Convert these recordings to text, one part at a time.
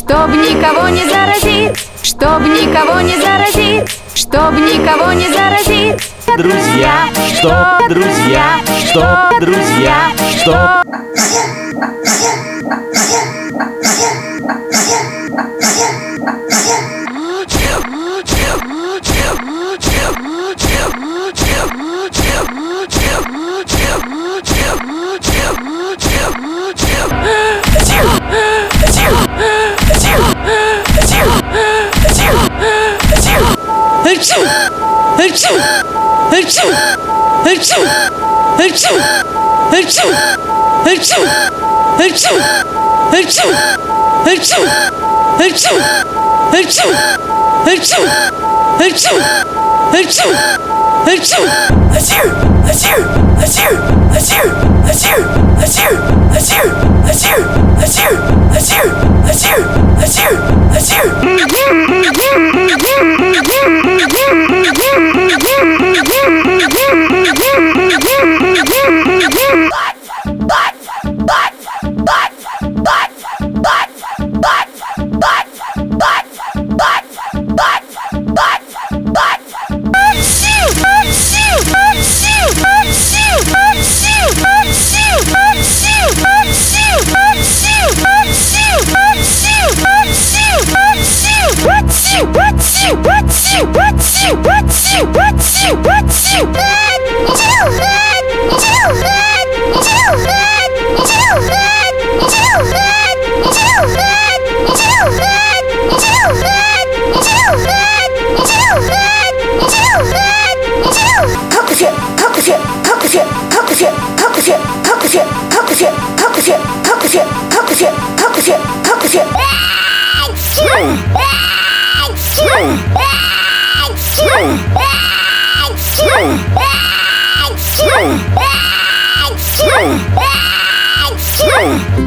чтоб никого не заразить, чтоб никого не заразить, чтоб никого не заразить. Друзья, что, друзья, что, друзья, что.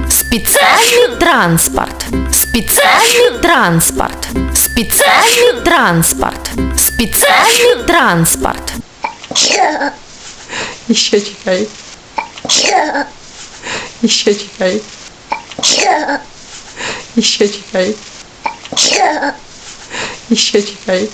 Специальный транспорт, специальный транспорт, специальный транспорт, специальный транспорт. Еще чекай. Еще чекай. Еще чекай. Еще чекай.